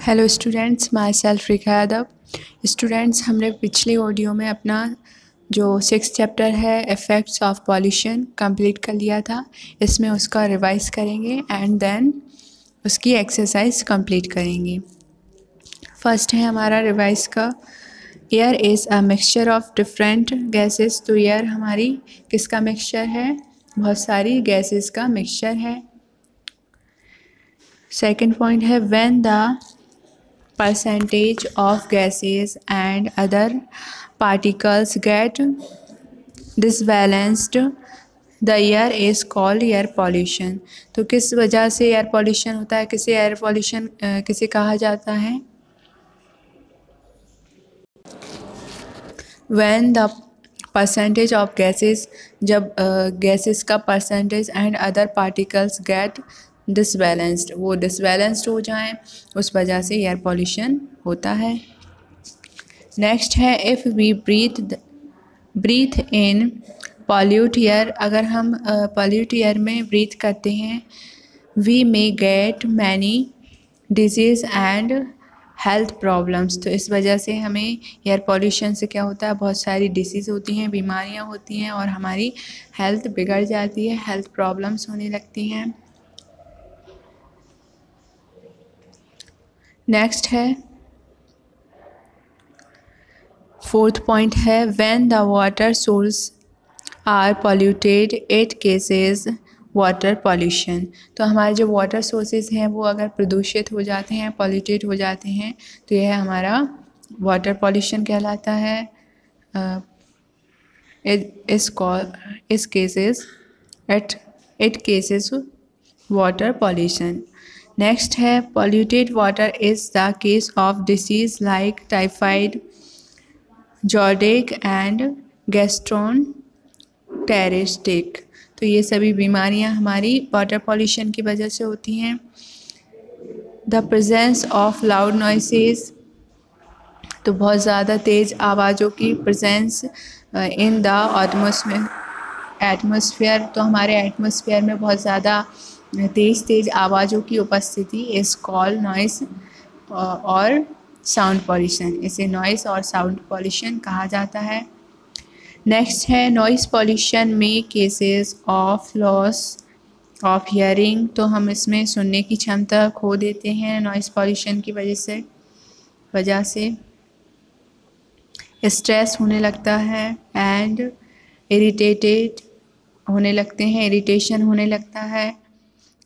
Hello students, my self Rekha Yadav. Students, हमने पिछले audio में अपना जो 6th चैप्टर है इफ़ेक्ट्स ऑफ पॉल्यूशन कंप्लीट कर लिया था। इसमें उसका रिवाइज करेंगे एंड देन उसकी एक्सरसाइज कंप्लीट करेंगे। फर्स्ट है हमारा रिवाइज का, air is a mixture of different gases. तो एयर हमारी किसका मिक्सचर है? बहुत सारी गैसेस का मिक्सचर है। सेकेंड पॉइंट है, when the percentage of gases and other particles get disbalanced, the air is called air pollution। तो किस वजह से एयर पॉल्यूशन होता है? किसे एयर पॉल्यूशन किसे कहा जाता है? when the percentage of gases, जब गैसेस का percentage and other particles get disbalanced, वो डिसबैलेंस्ड हो जाएं, उस वजह से एयर पॉल्यूशन होता है। नेक्स्ट है, if we breathe in pollute air, अगर हम पॉल्यूट एयर में ब्रीथ करते हैं, we may get many diseases and health problems. तो इस वजह से हमें एयर पॉल्यूशन से क्या होता है? बहुत सारी डिसीज़ होती हैं, बीमारियां होती हैं और हमारी हेल्थ बिगड़ जाती है, हेल्थ प्रॉब्लम्स होने लगती हैं। नेक्स्ट है, फोर्थ पॉइंट है, when the water source are polluted it causes water pollution. तो हमारे जो वाटर सोर्सेज हैं वो अगर प्रदूषित हो जाते हैं, पॉल्यूटेड हो जाते हैं, तो यह हमारा वाटर पॉल्यूशन कहलाता है। इस causes it causes water pollution. Next है, polluted water is the cause of disease like typhoid, jaundice and gastroenteritis. तो ये सभी बीमारियां हमारी वाटर पॉल्यूशन की वजह से होती हैं। The presence of loud noises, तो बहुत ज़्यादा तेज़ आवाज़ों की प्रेजेंस इन द एटमॉस्फेयर, तो हमारे एटमॉस्फेयर में बहुत ज़्यादा तेज़ आवाज़ों की उपस्थिति इज़ कॉल्ड नॉइस और साउंड पॉल्यूशन। इसे नॉइस और साउंड पॉल्यूशन कहा जाता है। नेक्स्ट है, नॉइस पॉल्यूशन में cases of loss of hearing, तो हम इसमें सुनने की क्षमता खो देते हैं नॉइस पॉल्यूशन की वजह से स्ट्रेस होने लगता है एंड इरिटेटेड होने लगते हैं, इरिटेशन होने लगता है,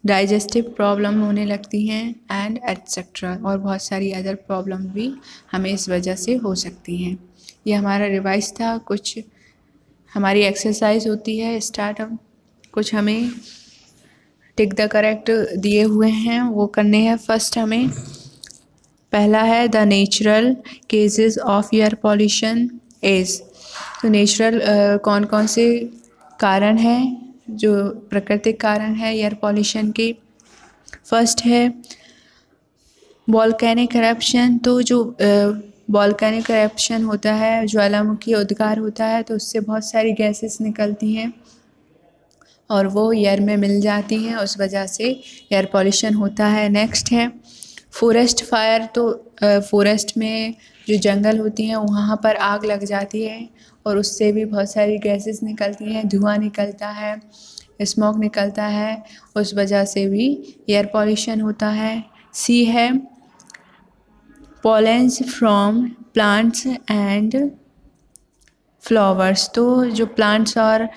डाइजेस्टिव प्रॉब्लम होने लगती हैं एंड एटसेट्रा, और बहुत सारी अदर प्रॉब्लम भी हमें इस वजह से हो सकती हैं। ये हमारा रिवाइज था। कुछ हमारी एक्सरसाइज होती है स्टार्ट, अब कुछ हमें टिक द करेक्ट दिए हुए हैं वो करने हैं। फर्स्ट हमें पहला है, the natural cases of air pollution is. तो नेचुरल कौन कौन से कारण हैं जो प्राकृतिक कारण है एयर पॉल्यूशन के? फर्स्ट है वॉल्केनिक इरप्शन। तो जो वॉल्केनिक इरप्शन होता है, ज्वालामुखी उद्गार होता है, तो उससे बहुत सारी गैसेस निकलती हैं और वो एयर में मिल जाती हैं, उस वजह से एयर पॉल्यूशन होता है। नेक्स्ट है फॉरेस्ट फायर। तो फॉरेस्ट में जो जंगल होती हैं वहाँ पर आग लग जाती है और उससे भी बहुत सारी गैसेस निकलती हैं, धुआं निकलता है, स्मोक निकलता है, उस वजह से भी एयर पॉल्यूशन होता है। सी है pollens from plants and flowers. तो जो प्लांट्स और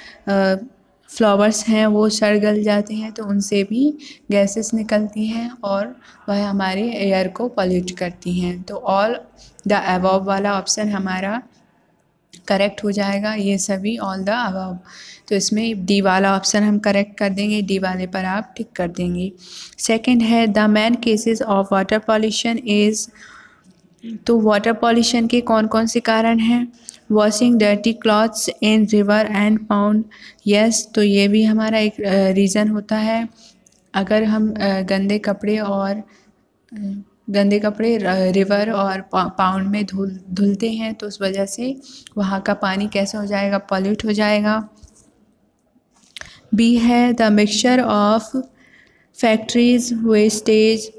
फ्लावर्स हैं वो सड़ गल जाते हैं, तो उनसे भी गैसेस निकलती हैं और वह हमारे एयर को पॉल्यूट करती हैं। तो ऑल द अबव वाला ऑप्शन हमारा करेक्ट हो जाएगा, ये सभी ऑल द अबव। तो इसमें डी वाला ऑप्शन हम करेक्ट कर देंगे, डी वाले पर आप टिक कर देंगे। सेकंड है, the main cases of water pollution is. तो वाटर पॉल्यूशन के कौन कौन से कारण हैं? Washing dirty clothes in river and pound. Yes, तो ये भी हमारा एक रीज़न होता है। अगर हम गंदे कपड़े रिवर और पाउंड में धुलते हैं तो उस वजह से वहाँ का पानी कैसा हो जाएगा? पॉल्यूट हो जाएगा। बी है the mixture of factories wastage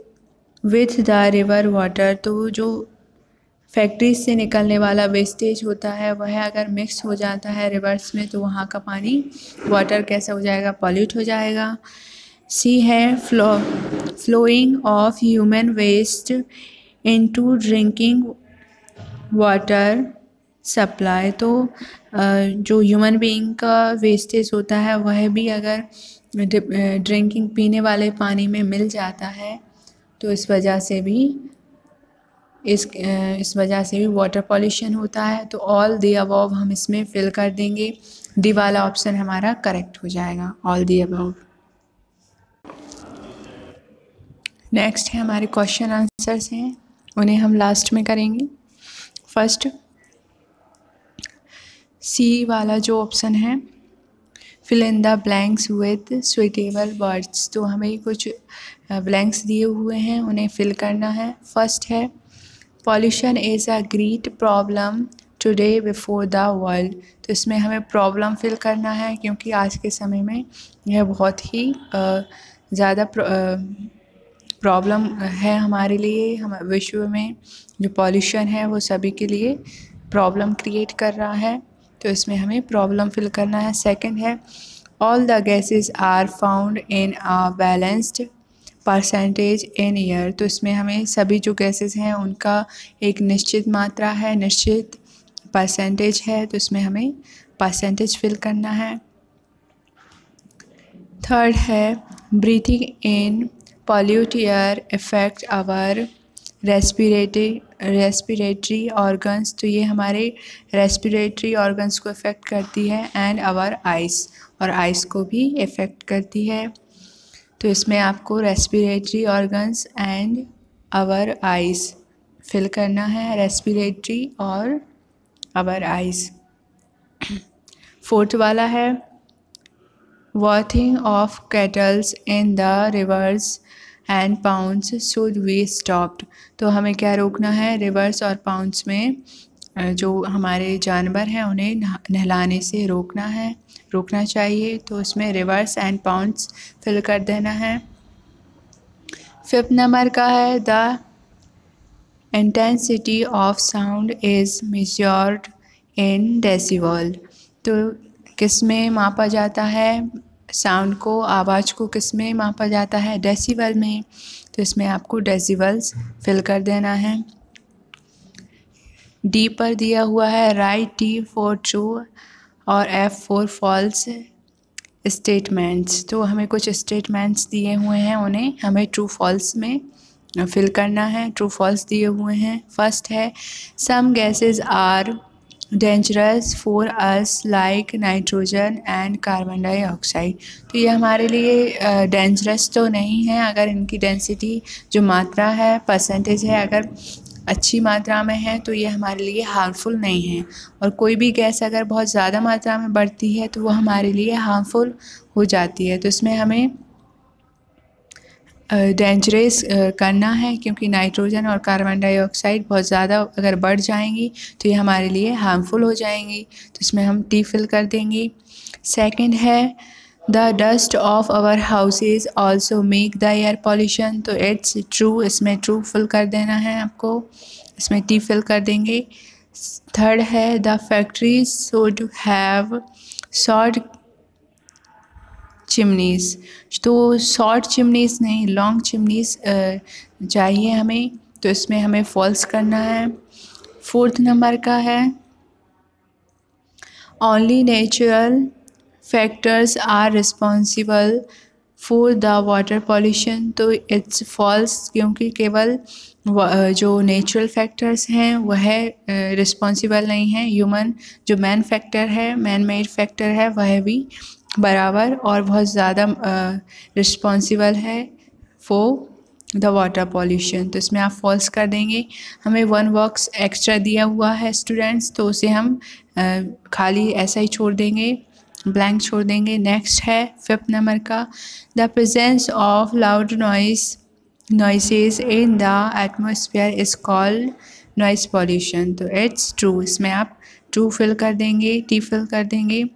with the river water, तो जो फैक्ट्रीज से निकलने वाला वेस्टेज होता है वह अगर मिक्स हो जाता है रिवर्स में तो वहाँ का पानी वाटर कैसा हो जाएगा, पॉल्यूट हो जाएगा। सी है flowing of human waste into drinking water supply, तो जो ह्यूमन बीइंग का वेस्टेज होता है वह भी अगर ड्रिंकिंग पीने वाले पानी में मिल जाता है तो इस वजह से भी वाटर पॉल्यूशन होता है। तो ऑल द अबव हम इसमें फिल कर देंगे, डी वाला ऑप्शन हमारा करेक्ट हो जाएगा, ऑल द अबव। नेक्स्ट है हमारे क्वेश्चन आंसर्स हैं, उन्हें हम लास्ट में करेंगे। फर्स्ट सी वाला जो ऑप्शन है, fill in the blanks with suitable words, तो हमें कुछ ब्लैंक्स दिए हुए हैं उन्हें फिल करना है। फर्स्ट है pollution is a great problem today before the world, तो इसमें हमें प्रॉब्लम फिल करना है क्योंकि आज के समय में यह बहुत ही ज़्यादा प्रॉब्लम है हमारे लिए। हम विश्व में जो पॉल्यूशन है वो सभी के लिए प्रॉब्लम क्रिएट कर रहा है, तो इसमें हमें प्रॉब्लम फिल करना है। सेकंड है all the gases are found in a balanced percentage in year, तो इसमें हमें सभी जो गैसेस हैं उनका एक निश्चित मात्रा है, निश्चित परसेंटेज है, तो इसमें हमें परसेंटेज फिल करना है। थर्ड है breathing in pollute air effect our respiratory organs, तो ये हमारे रेस्पिरेटरी ऑर्गन्स को इफ़ेक्ट करती है, एंड आवर आइस, और आइस को भी इफ़ेक्ट करती है। तो इसमें आपको respiratory organs and our eyes fill करना है, रेस्पिरेटरी और आवर आइस। फोर्थ वाला है washing of cattles in the rivers and ponds should be stopped, तो हमें क्या रोकना है, रिवर्स और पाउंड्स में जो हमारे जानवर हैं उन्हें नहलाने से रोकना चाहिए, तो उसमें रिवर्स एंड पाउंड्स फिल कर देना है। फिफ्थ नंबर का है the intensity of sound is measured in decibel, तो किस में मापा जाता है साउंड को, आवाज़ को किस में मापा जाता है, डेसिबल में, तो इसमें आपको डेसिबल्स फिल कर देना है। डी पर दिया हुआ है राइट टी फॉर ट्रू और एफ फॉर फॉल्स स्टेटमेंट्स, तो हमें कुछ स्टेटमेंट्स दिए हुए हैं उन्हें हमें ट्रू फॉल्स में फिल करना है, ट्रू फॉल्स दिए हुए हैं। फर्स्ट है some gases are dangerous for us like nitrogen and carbon dioxide, तो ये हमारे लिए डेंजरस तो नहीं है अगर इनकी डेंसिटी जो मात्रा है, परसेंटेज है, अगर अच्छी मात्रा में है तो ये हमारे लिए हार्मफुल नहीं है, और कोई भी गैस अगर बहुत ज़्यादा मात्रा में बढ़ती है तो वो हमारे लिए हार्मफुल हो जाती है, तो इसमें हमें डेंजरस करना है क्योंकि नाइट्रोजन और कार्बन डाइऑक्साइड बहुत ज़्यादा अगर बढ़ जाएंगी तो ये हमारे लिए हार्मफुल हो जाएंगी, तो इसमें हम टी फिल कर देंगे। सेकंड है the dust of our houses also make the air pollution, तो इट्स ट्रू, इसमें ट्रू फिल कर देना है आपको, इसमें टी फिल कर देंगे। थर्ड है the factories should have short chimneys, तो शॉर्ट चिमनीज़ नहीं लॉन्ग चिमनीज़ चाहिए हमें, तो इसमें हमें फॉल्स करना है। फोर्थ नंबर का है only natural factors are responsible for the water pollution, तो इट्स फॉल्स क्योंकि केवल जो नेचुरल फैक्टर्स हैं वह रिस्पॉन्सिबल नहीं हैं, ह्यूमन जो मैन फैक्टर है, मैन मेड फैक्टर है वह भी बराबर और बहुत ज़्यादा रिस्पॉन्सिबल है फॉर द वाटर पॉल्यूशन, तो इसमें आप फॉल्स कर देंगे। हमें 1 बॉक्स एक्स्ट्रा दिया हुआ है स्टूडेंट्स, तो उसे हम खाली ऐसा ही छोड़ देंगे, ब्लैंक छोड़ देंगे। नेक्स्ट है 5th नंबर का the presence of loud noises in the atmosphere is called noise pollution, तो इट्स ट्रू, इसमें आप ट्रू फिल कर देंगे, टी फिल कर देंगे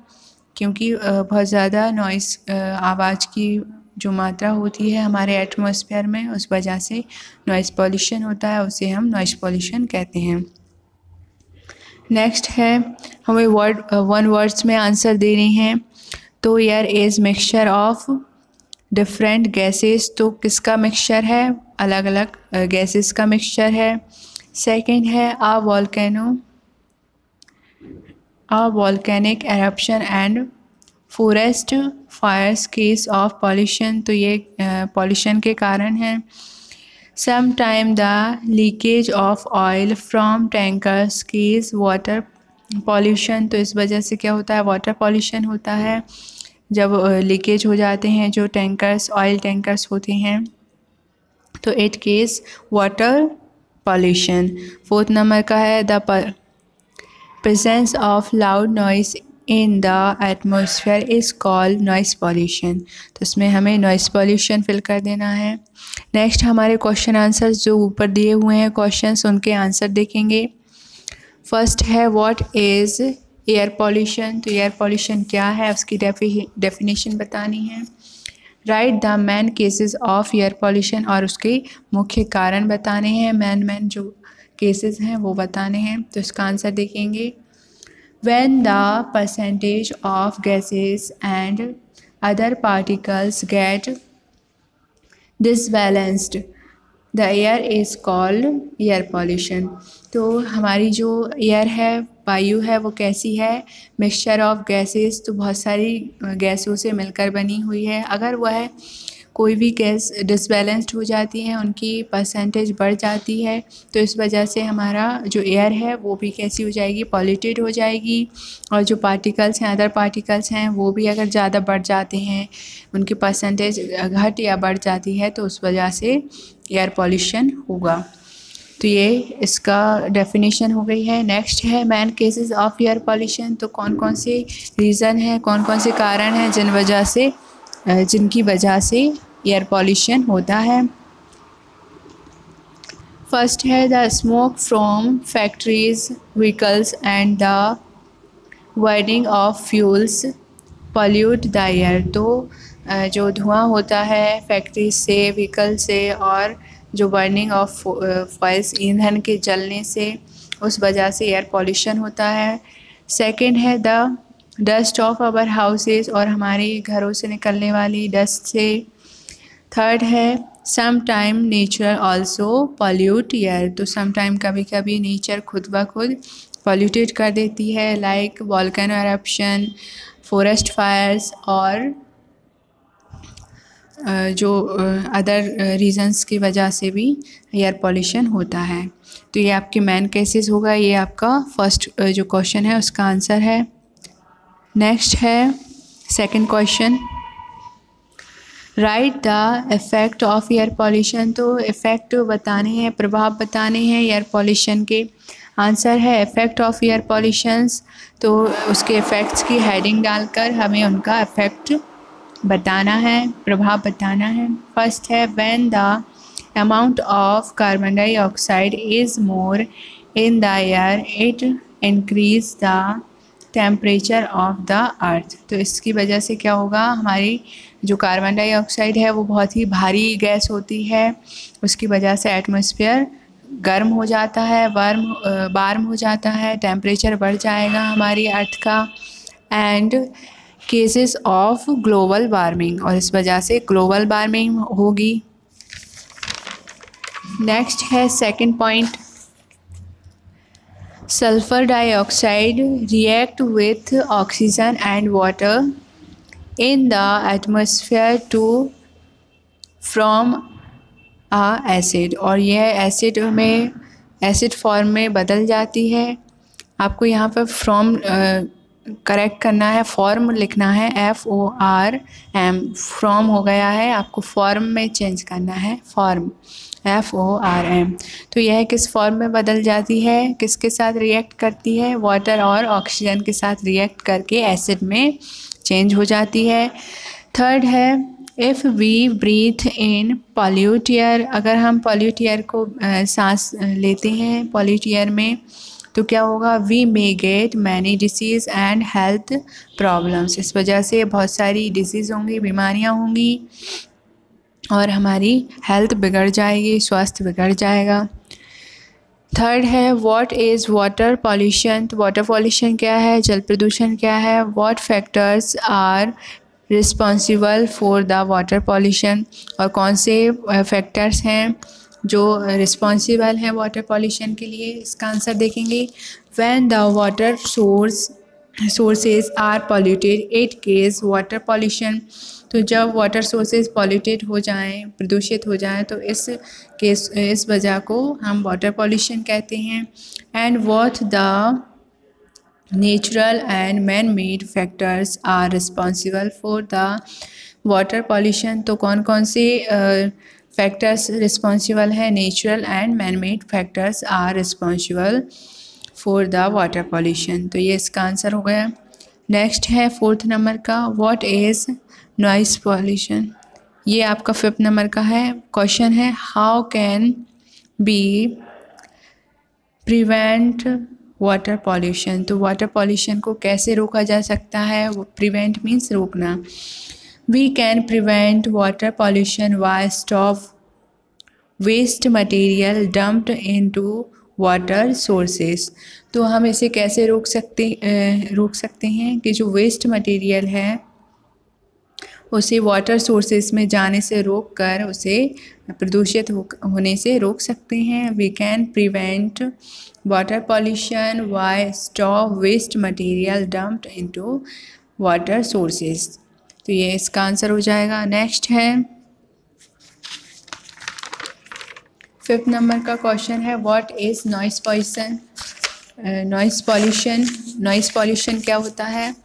क्योंकि बहुत ज़्यादा नॉइस आवाज़ की जो मात्रा होती है हमारे एटमॉस्फेयर में, उस वजह से नॉइज़ पॉल्यूशन होता है, उसे हम नॉइज़ पॉल्यूशन कहते हैं। नेक्स्ट है, हमें वन वर्ड्स में आंसर देने हैं। तो air is mixture of different gases, तो किसका मिक्सचर है? अलग अलग गैसेस का मिक्सचर है। सेकंड है a volcanic eruption and forest fires cause of pollution, तो ये पॉल्यूशन के कारण है। Sometime the leakage of oil from tankers cause water pollution, तो इस वजह से क्या होता है? वाटर पॉल्यूशन होता है जब लीकेज हो जाते हैं जो टैंकर्स, ऑयल टैंकर्स होते हैं, तो it cause water pollution. Fourth number का है the presence of loud noise in the atmosphere is called noise pollution, तो इसमें हमें नॉइस पॉल्यूशन फिल कर देना है। नेक्स्ट हमारे क्वेश्चन आंसर्स जो ऊपर दिए हुए हैं क्वेश्चंस, उनके आंसर देखेंगे। फर्स्ट है व्हाट इज़ एयर पॉल्यूशन, तो एयर पॉल्यूशन क्या है, उसकी डेफिनेशन बतानी है। Right the main cases of air pollution, और उसके मुख्य कारण बताने हैं। मेन जो केसेस हैं वो बताने हैं, तो इसका आंसर देखेंगे। When the percentage of gases and other particles get disbalanced, the air is called air pollution। तो हमारी जो एयर है, वायु है, वो कैसी है? मिक्सचर ऑफ गैसेस, तो बहुत सारी गैसों से मिलकर बनी हुई है। अगर वह कोई भी गैस डिसबैलेंस्ड हो जाती है, उनकी परसेंटेज बढ़ जाती है, तो इस वजह से हमारा जो एयर है वो भी कैसी हो जाएगी? पॉल्यूटेड हो जाएगी। और जो पार्टिकल्स हैं, अदर पार्टिकल्स हैं, वो भी अगर ज़्यादा बढ़ जाते हैं, उनकी परसेंटेज घट या बढ़ जाती है, तो उस वजह से एयर पॉल्यूशन होगा। तो ये इसका डेफिनेशन हो गई है। नेक्स्ट है main cases of air pollution, तो कौन कौन से रीज़न हैं, कौन कौन से कारण हैं जिनकी वजह से एयर पॉल्यूशन होता है। फर्स्ट है the smoke from factories, vehicles and the burning of fuels pollute the air, तो जो धुआं होता है फैक्ट्री से, व्हीकल से, और जो बर्निंग ऑफ फॉइल्स, ईंधन के जलने से, उस वजह से एयर पॉल्यूशन होता है। सेकंड है the dust of our houses, और हमारे घरों से निकलने वाली डस्ट से। थर्ड है some time nature also pollute air, तो सम टाइम कभी कभी नेचर खुद ब खुद पॉल्यूटेड कर देती है, like volcano eruption, forest fires, और जो अदर रीजंस की वजह से भी एयर पॉल्यूशन होता है। तो ये आपके मेन केसेस होगा, ये आपका फर्स्ट जो क्वेश्चन है उसका आंसर है। नेक्स्ट है second question, right the effect of air pollution, तो इफ़ेक्ट बताने हैं, प्रभाव बताने हैं एयर पॉल्यूशन के। आंसर है इफ़ेक्ट ऑफ एयर पॉल्यूशंस, तो उसके इफ़ेक्ट्स की हेडिंग डालकर हमें उनका इफ़ेक्ट बताना है, प्रभाव बताना है। फर्स्ट है when the amount of carbon dioxide is more in the air it increase the temperature of the earth, तो इसकी वजह से क्या होगा? हमारी जो कार्बन डाइऑक्साइड है वो बहुत ही भारी गैस होती है, उसकी वजह से एटमॉस्फेयर गर्म हो जाता है, वार्म हो जाता है, टेम्परेचर बढ़ जाएगा हमारी अर्थ का, and causes of global warming, और इस वजह से ग्लोबल वार्मिंग होगी। नेक्स्ट है second point, sulphur dioxide react with oxygen and water in the atmosphere to from a acid, और यह एसिड फॉर्म में बदल जाती है। आपको यहाँ पर फ्रॉम करेक्ट करना है, फॉर्म लिखना है, FORM, फ्रॉम हो गया है, आपको फॉर्म में चेंज करना है, फॉर्म FORM। तो यह किस फॉर्म में बदल जाती है, किसके साथ रिएक्ट करती है? वाटर और ऑक्सीजन के साथ रिएक्ट करके एसिड में चेंज हो जाती है। थर्ड है if we breathe in pollute air, अगर हम पॉल्यूट एयर को सांस लेते हैं पॉल्यूट एयर में, तो क्या होगा, we may get many diseases and health problems. इस वजह से बहुत सारी डिसीज़ होंगी, बीमारियां होंगी और हमारी हेल्थ बिगड़ जाएगी, स्वास्थ्य बिगड़ जाएगा। थर्ड है व्हाट इज़ वाटर पॉल्यूशन। तो वाटर पॉल्यूशन क्या है, जल प्रदूषण क्या है। What factors are responsible for the water pollution, और कौन से फैक्टर्स हैं जो रिस्पॉन्सिबल हैं वाटर पॉल्यूशन के लिए। इसका आंसर देखेंगे, when the water sources are polluted it cause water pollution. तो जब वाटर सोर्सेज पॉल्यूटेड हो जाएं, प्रदूषित हो जाएं, तो इस वजह को हम वाटर पॉल्यूशन कहते हैं। And what the natural and man made factors are responsible for the water pollution. तो कौन कौन से फैक्टर्स रिस्पॉन्सिबल है, natural and man made factors are responsible for the water pollution. तो ये इसका आंसर हो गया। नेक्स्ट है 4th नंबर का, व्हाट इज़ नॉइस पॉल्यूशन। ये आपका 5th नंबर का है। क्वेश्चन है, how can be prevent water pollution. तो वाटर पॉल्यूशन को कैसे रोका जा सकता है, वो प्रिवेंट मीन्स रोकना। We can prevent water pollution by stop waste material dumped into water sources. तो हम इसे कैसे रोक सकते हैं कि जो वेस्ट मटेरियल है उसे वाटर सोर्सेस में जाने से रोक कर उसे प्रदूषित होने से रोक सकते हैं। We can prevent water pollution by stop waste material dumped into water sources. तो ये इसका आंसर हो जाएगा। नेक्स्ट है 5th नंबर का क्वेश्चन है, what is noise pollution. Noise pollution क्या होता है।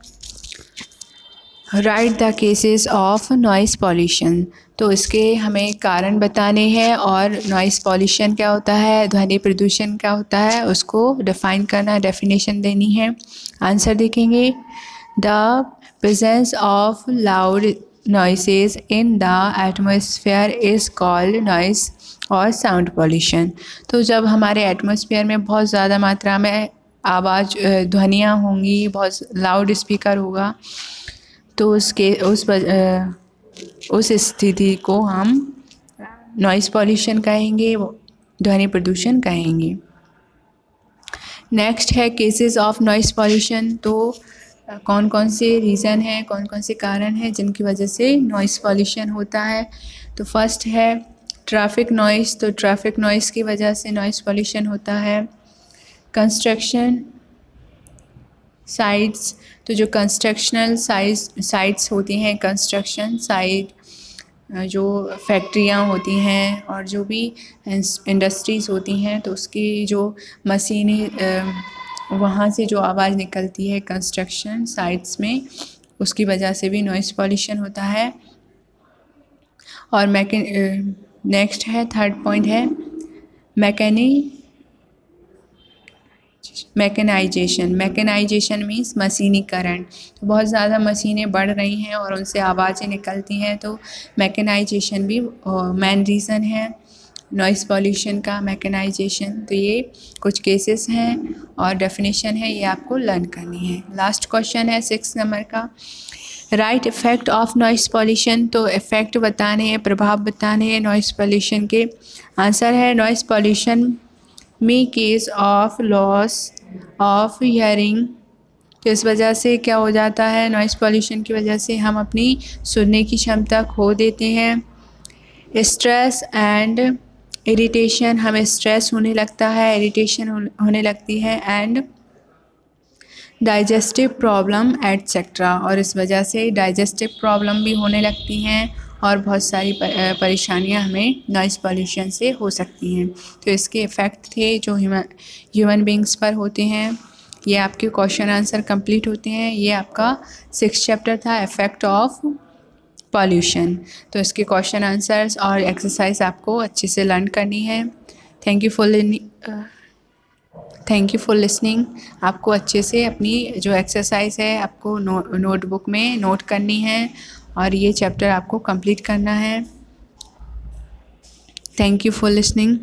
Right the cases of noise pollution. तो इसके हमें कारण बताने हैं और नॉइस पॉल्यूशन क्या होता है, ध्वनि प्रदूषण क्या होता है, उसको डिफाइन करना, डेफिनेशन देनी है। आंसर देखेंगे, the presence of loud noises in the atmosphere is called noise और साउंड पॉल्यूशन। तो जब हमारे एटमॉस्फेयर में बहुत ज़्यादा मात्रा में आवाज़ ध्वनियाँ होंगी, बहुत लाउड स्पीकर होगा, तो उस स्थिति को हम नॉइस पॉल्यूशन कहेंगे, ध्वनि प्रदूषण कहेंगे। नेक्स्ट है केसेस ऑफ नॉइस पॉल्यूशन। तो कौन कौन से रीज़न हैं, कौन कौन से कारण हैं जिनकी वजह से नॉइस पॉल्यूशन होता है। तो फर्स्ट है ट्रैफिक नॉइस। तो ट्रैफिक नॉइस की वजह से नॉइस पॉल्यूशन होता है। Construction sites. तो जो कंस्ट्रक्शनल साइट्स होती हैं, कंस्ट्रक्शन साइट जो फैक्ट्रियाँ होती हैं और जो भी इंडस्ट्रीज़ होती हैं, तो उसकी जो मशीनें वहाँ से जो आवाज़ निकलती है कंस्ट्रक्शन साइट्स में, उसकी वजह से भी नॉइस पॉल्यूशन होता है। और नेक्स्ट है 3rd पॉइंट है मैकेनाइजेशन मीन्स मशीनीकरण। तो बहुत ज़्यादा मशीनें बढ़ रही हैं और उनसे आवाज़ें निकलती हैं, तो मैकेनाइजेशन भी मेन रीज़न है नॉइस पॉल्यूशन का, मैकेनाइजेशन। तो ये कुछ केसेस हैं और डेफिनेशन है, ये आपको लर्न करनी है। लास्ट क्वेश्चन है 6 नंबर का, right effect of noise pollution. तो इफ़ेक्ट बताने हैं, प्रभाव बताने हैं नॉइस पॉल्यूशन के। आंसर है, नॉइस पॉल्यूशन में case of loss of hearing. तो इस वजह से क्या हो जाता है, नॉइस पॉल्यूशन की वजह से हम अपनी सुनने की क्षमता खो देते हैं। स्ट्रेस एंड इरिटेशन, हमें स्ट्रेस होने लगता है, इरिटेशन होने लगती है। एंड डाइजेस्टिव प्रॉब्लम एटसेट्रा, और इस वजह से डाइजेस्टिव प्रॉब्लम भी होने लगती हैं और बहुत सारी परेशानियां हमें नॉइस पॉल्यूशन से हो सकती हैं। तो इसके इफ़ेक्ट थे जो ह्यूमन बींग्स पर होते हैं। ये आपके क्वेश्चन आंसर कंप्लीट होते हैं। ये आपका 6th चैप्टर था, इफ़ेक्ट ऑफ पॉल्यूशन। तो इसके क्वेश्चन आंसर्स और एक्सरसाइज आपको अच्छे से लर्न करनी है। Thank you for listening. आपको अच्छे से अपनी जो एक्सरसाइज है आपको नोटबुक में नोट करनी है और ये चैप्टर आपको कंप्लीट करना है। Thank you for listening.